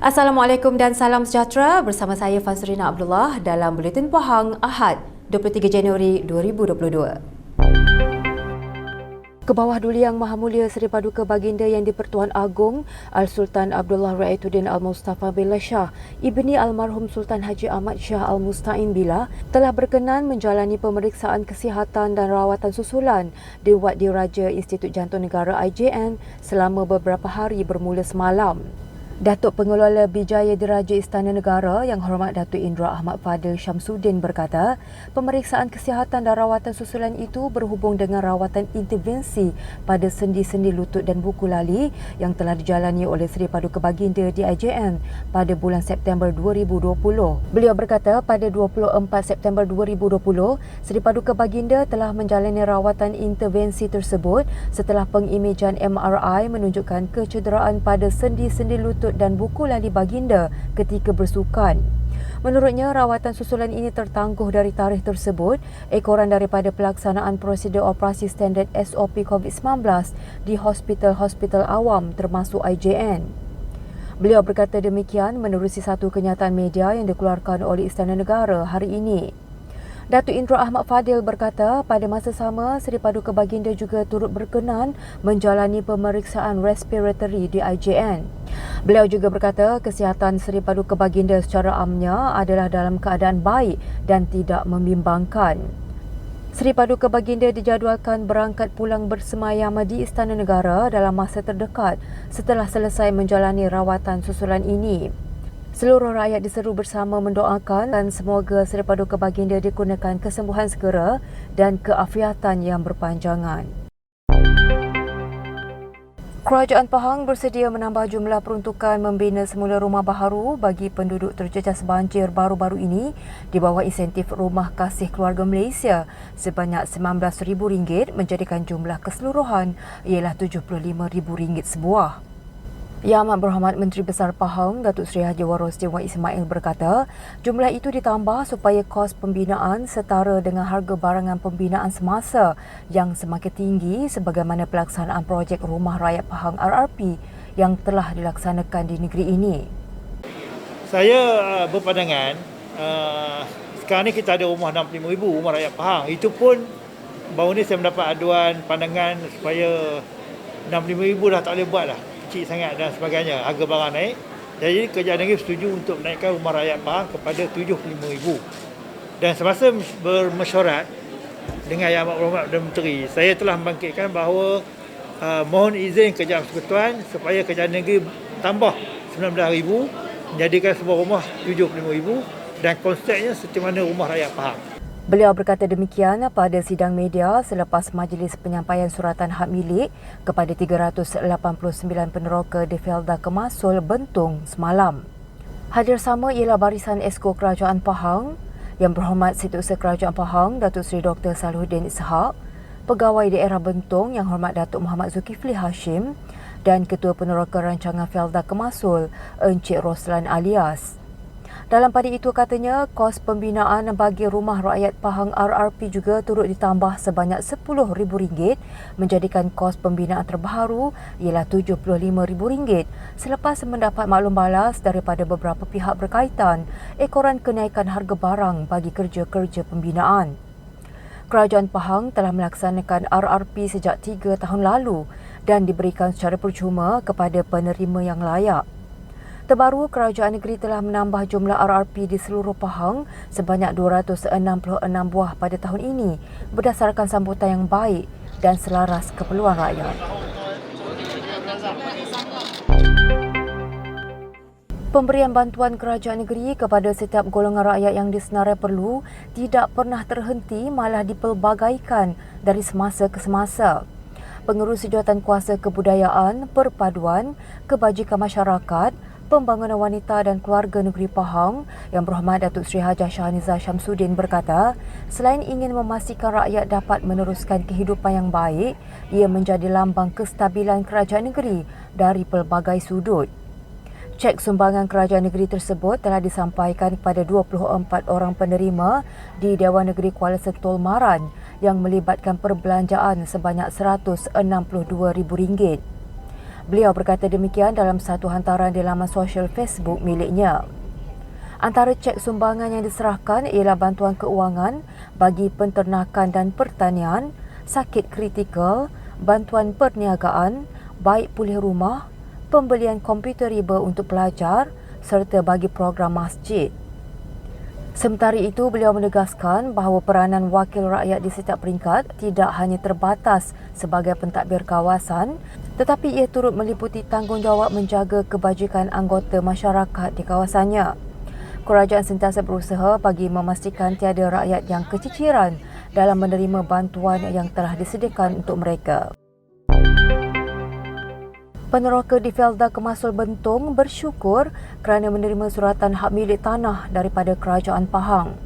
Assalamualaikum dan salam sejahtera, bersama saya Fazrina Abdullah dalam Buletin Pahang Ahad 23 Januari 2022. Ke bawah Duli Yang Maha Mulia Seri Paduka Baginda Yang di-Pertuan Agong Al-Sultan Abdullah Raituddin Al-Mustafa Billah Shah, ibni almarhum Sultan Haji Ahmad Shah Al-Mustain Billah, telah berkenan menjalani pemeriksaan kesihatan dan rawatan susulan di Wad Diraja Institut Jantung Negara IJN selama beberapa hari bermula semalam. Datuk Pengelola Bijaya Diraja Istana Negara Yang Hormat Datuk Indra Ahmad Fadil Syamsuddin berkata, pemeriksaan kesihatan dan rawatan susulan itu berhubung dengan rawatan intervensi pada sendi-sendi lutut dan buku lali yang telah dijalani oleh Seri Paduka Baginda di IJN pada bulan September 2020. Beliau berkata, pada 24 September 2020, Seri Paduka Baginda telah menjalani rawatan intervensi tersebut setelah pengimejan MRI menunjukkan kecederaan pada sendi-sendi lutut dan buku lali baginda ketika bersukan. Menurutnya, rawatan susulan ini tertangguh dari tarikh tersebut ekoran daripada pelaksanaan prosedur operasi standard SOP COVID-19 di hospital-hospital awam termasuk IJN. Beliau berkata demikian menerusi satu kenyataan media yang dikeluarkan oleh Istana Negara hari ini. Datuk Indra Ahmad Fadil berkata, pada masa sama, Seri Paduka Baginda juga turut berkenan menjalani pemeriksaan respiratory di IJN. Beliau juga berkata, kesihatan Seri Paduka Baginda secara amnya adalah dalam keadaan baik dan tidak membimbangkan. Seri Paduka Baginda dijadualkan berangkat pulang bersemayam di Istana Negara dalam masa terdekat setelah selesai menjalani rawatan susulan ini. Seluruh rakyat diseru bersama mendoakan dan semoga Seri Paduka Baginda dikurniakan kesembuhan segera dan keafiatan yang berpanjangan. Kerajaan Pahang bersedia menambah jumlah peruntukan membina semula rumah baharu bagi penduduk terjejas banjir baru-baru ini di bawah insentif Rumah Kasih Keluarga Malaysia sebanyak RM19,000 menjadikan jumlah keseluruhan ialah RM75,000 sebuah. Yang Amat Berhormat Menteri Besar Pahang, Datuk Seri Haji Warozdin Wan Ismail berkata, jumlah itu ditambah supaya kos pembinaan setara dengan harga barangan pembinaan semasa yang semakin tinggi sebagaimana pelaksanaan projek Rumah Rakyat Pahang RRP yang telah dilaksanakan di negeri ini. Saya berpandangan sekarang ni kita ada rumah 65,000 rumah rakyat Pahang. Itu pun baru ni saya mendapat aduan pandangan supaya 65,000 dah tak boleh buat dah. Kecil sangat dan sebagainya, harga barang naik. Jadi kerajaan negeri setuju untuk menaikkan rumah rakyat Pahang kepada 75,000. Dan semasa bermesyuarat dengan Yang Amat Berhormat Perdana Menteri, saya telah membangkitkan bahawa mohon izin Kerajaan Persekutuan supaya kerajaan negeri tambah 19,000 menjadikan sebuah rumah 75,000 dan konsepnya seperti mana rumah rakyat Pahang. Beliau berkata demikian pada sidang media selepas majlis penyampaian suratan hak milik kepada 389 peneroka di Felda Kemasul Bentung semalam. Hadir sama ialah Barisan Esko Kerajaan Pahang, Yang Berhormat Setiausaha Kerajaan Pahang Datuk Seri Dr. Salihuddin Ishak, Pegawai Daerah Bentung Yang Hormat Datuk Muhammad Zulkifli Hashim dan Ketua Peneroka Rancangan Felda Kemasul Encik Roslan Alias. Dalam pada itu katanya, kos pembinaan bagi Rumah Rakyat Pahang RRP juga turut ditambah sebanyak RM10,000 menjadikan kos pembinaan terbaru ialah RM75,000 selepas mendapat maklum balas daripada beberapa pihak berkaitan ekoran kenaikan harga barang bagi kerja-kerja pembinaan. Kerajaan Pahang telah melaksanakan RRP sejak 3 tahun lalu dan diberikan secara percuma kepada penerima yang layak. Terbaru, kerajaan negeri telah menambah jumlah RRP di seluruh Pahang sebanyak 266 buah pada tahun ini berdasarkan sambutan yang baik dan selaras keperluan rakyat. Pemberian bantuan kerajaan negeri kepada setiap golongan rakyat yang disenarai perlu tidak pernah terhenti, malah dipelbagaikan dari semasa ke semasa. Pengerusi Jawatan Kuasa Kebudayaan, Perpaduan, Kebajikan Masyarakat, Pembangunan Wanita dan Keluarga Negeri Pahang Yang Berhormat Datuk Seri Hajah Shahniza Syamsuddin berkata, selain ingin memastikan rakyat dapat meneruskan kehidupan yang baik, ia menjadi lambang kestabilan kerajaan negeri dari pelbagai sudut. Cek sumbangan kerajaan negeri tersebut telah disampaikan kepada 24 orang penerima di Dewan Negeri Kuala Sentul Maran yang melibatkan perbelanjaan sebanyak RM162,000. Beliau berkata demikian dalam satu hantaran di laman sosial Facebook miliknya. Antara cek sumbangan yang diserahkan ialah bantuan keuangan bagi penternakan dan pertanian, sakit kritikal, bantuan perniagaan, baik pulih rumah, pembelian komputer riba untuk pelajar serta bagi program masjid. Sementara itu, beliau menegaskan bahawa peranan wakil rakyat di setiap peringkat tidak hanya terbatas sebagai pentadbir kawasan, tetapi ia turut meliputi tanggungjawab menjaga kebajikan anggota masyarakat di kawasannya. Kerajaan sentiasa berusaha bagi memastikan tiada rakyat yang keciciran dalam menerima bantuan yang telah disediakan untuk mereka. Peneroka di Felda Kemasul Bentong bersyukur kerana menerima suratan hak milik tanah daripada Kerajaan Pahang.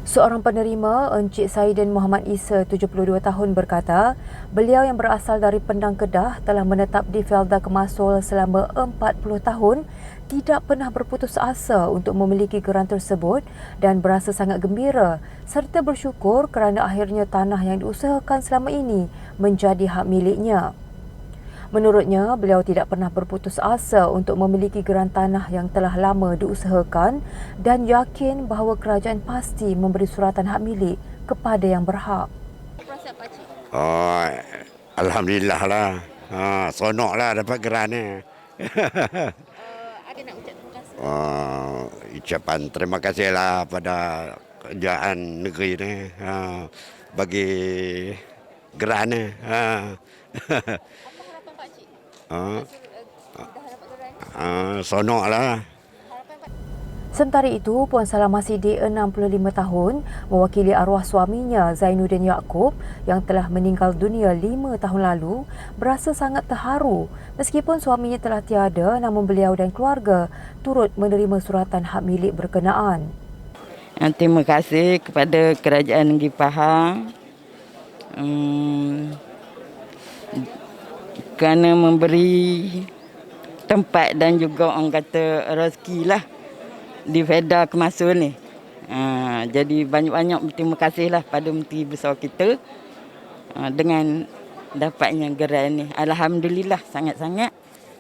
Seorang penerima, Encik Saidin Muhammad Isa, 72 tahun berkata, beliau yang berasal dari Pendang Kedah telah menetap di Felda Kemasul selama 40 tahun, tidak pernah berputus asa untuk memiliki geran tersebut dan berasa sangat gembira serta bersyukur kerana akhirnya tanah yang diusahakan selama ini menjadi hak miliknya. Menurutnya, beliau tidak pernah berputus asa untuk memiliki geran tanah yang telah lama diusahakan dan yakin bahawa kerajaan pasti memberi suratan hak milik kepada yang berhak. Oh, Alhamdulillah lah. Sonok lah dapat geran ni. Ada nak ucap terima kasih? Ucapan terima kasih lah pada kerajaan negeri ni bagi geran ni. Sonok lah. Sementara itu, Puan Salamah Siddiq, 65 tahun, mewakili arwah suaminya Zainuddin Yaakob yang telah meninggal dunia 5 tahun lalu, berasa sangat terharu meskipun suaminya telah tiada, namun beliau dan keluarga turut menerima suratan hak milik berkenaan. Terima kasih kepada Kerajaan Negeri Pahang kerana memberi tempat dan juga orang kata rezeki lah di Felda Kemasul ni. Jadi banyak-banyak terima kasih lah pada Menteri Besar kita dengan dapatnya geran ni. Alhamdulillah sangat-sangat.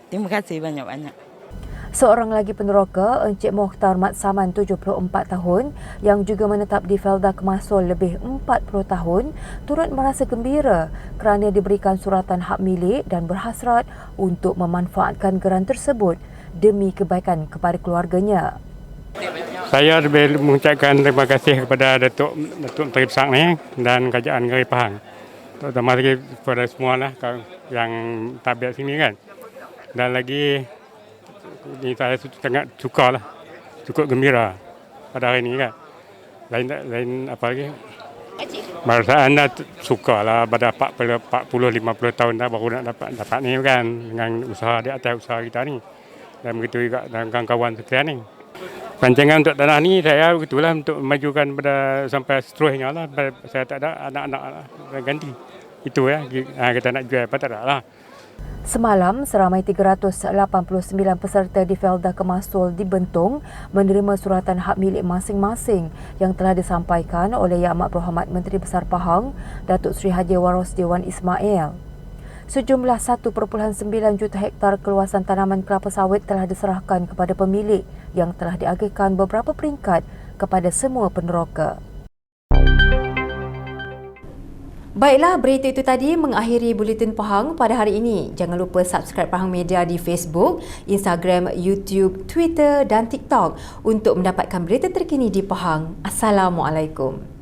Terima kasih banyak-banyak. Seorang lagi peneroka, Encik Mokhtar Mat Saman, 74 tahun, yang juga menetap di Felda Kemasul lebih 40 tahun, turut merasa gembira kerana diberikan suratan hak milik dan berhasrat untuk memanfaatkan geran tersebut demi kebaikan kepada keluarganya. Saya lebih mengucapkan terima kasih kepada Datuk Menteri Besar ni dan Kerajaan Negeri Pahang. Terutama lagi kepada semua lah yang tabiat sini kan. Dan lagi ini saya sangat suka lah, cukup gembira pada hari ini kan. Lain apa lagi? Merasa anda suka lah pada 40-50 tahun dah baru nak dapat ni kan, dengan usaha di atas usaha kita ni. Dan begitu juga dengan kawan-kawan sekalian ni. Rancangan untuk tanah ni saya begitulah untuk memajukan pada sampai seterusnya lah. Saya tak ada anak-anak lah, ganti. Itu ya, kita nak jual apa tak ada lah. Semalam, seramai 389 peserta di Felda Kemasul di Bentong menerima suratan hak milik masing-masing yang telah disampaikan oleh Yang Amat Berhormat Menteri Besar Pahang, Datuk Seri Haji Waros Dewan Ismail. Sejumlah 1.9 juta hektar keluasan tanaman kelapa sawit telah diserahkan kepada pemilik yang telah diagihkan beberapa peringkat kepada semua peneroka. Baiklah, berita itu tadi mengakhiri Buletin Pahang pada hari ini. Jangan lupa subscribe Pahang Media di Facebook, Instagram, YouTube, Twitter dan TikTok untuk mendapatkan berita terkini di Pahang. Assalamualaikum.